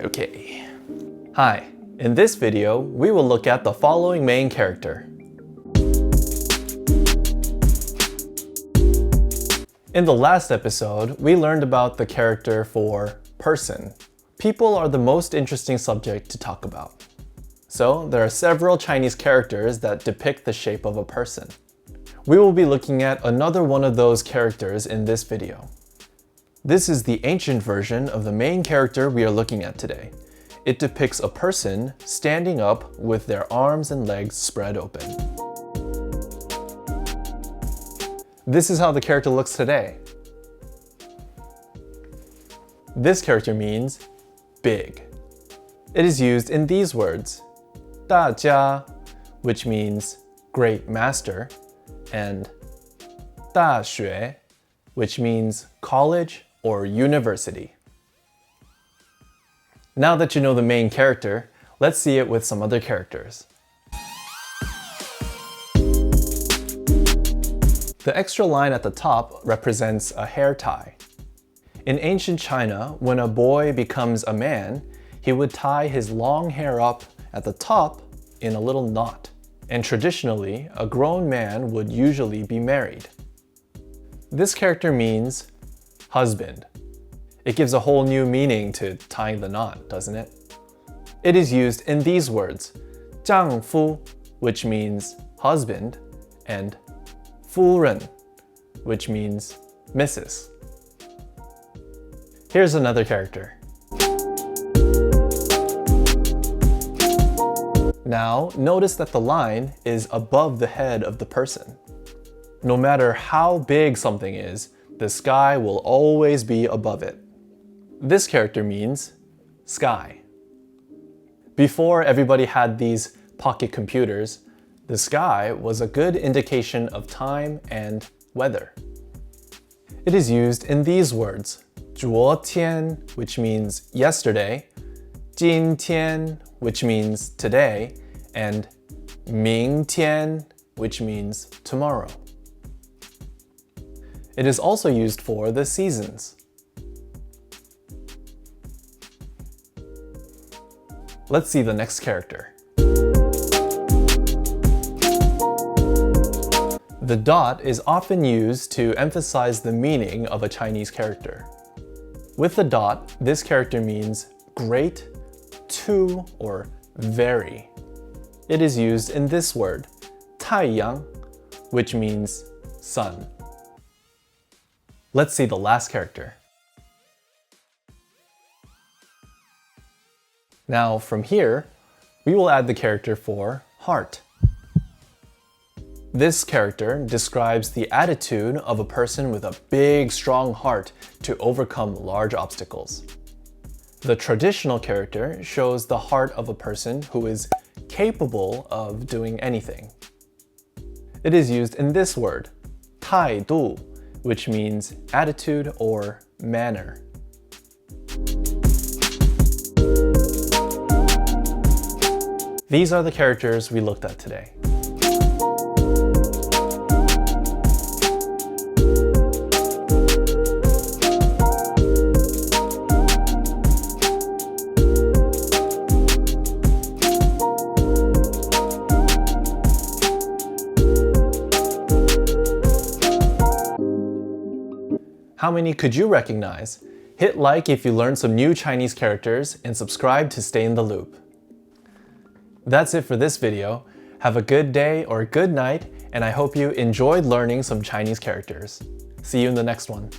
Okay. Hi, in this video, we will look at the following main character. In the last episode, we learned about the character for person. People are the most interesting subject to talk about. So, there are several Chinese characters that depict the shape of a person. We will be looking at another one of those characters in this video. This is the ancient version of the main character we are looking at today. It depicts a person standing up with their arms and legs spread open. This is how the character looks today. This character means big. It is used in these words, 大家, which means great master, and 大学, which means college or university. Now that you know the main character, let's see it with some other characters. The extra line at the top represents a hair tie. In ancient China, when a boy becomes a man, he would tie his long hair up at the top in a little knot. And traditionally, a grown man would usually be married. This character means husband. It gives a whole new meaning to tying the knot, doesn't it? It is used in these words, 丈夫, which means husband, and 夫人, which means Mrs. Here's another character. Now, notice that the line is above the head of the person. No matter how big something is, the sky will always be above it. This character means sky. Before everybody had these pocket computers, the sky was a good indication of time and weather. It is used in these words, 昨天, which means yesterday, 今天, which means today, and 明天, which means tomorrow. It is also used for the seasons. Let's see the next character. The dot is often used to emphasize the meaning of a Chinese character. With the dot, this character means great, to, or very. It is used in this word, 太阳, which means sun. Let's see the last character. Now, from here, we will add the character for heart. This character describes the attitude of a person with a big, strong heart to overcome large obstacles. The traditional character shows the heart of a person who is capable of doing anything. It is used in this word, 态度, which means attitude or manner. These are the characters we looked at today. How many could you recognize? Hit like if you learned some new Chinese characters and subscribe to stay in the loop. That's it for this video. Have a good day or good night, and I hope you enjoyed learning some Chinese characters. See you in the next one.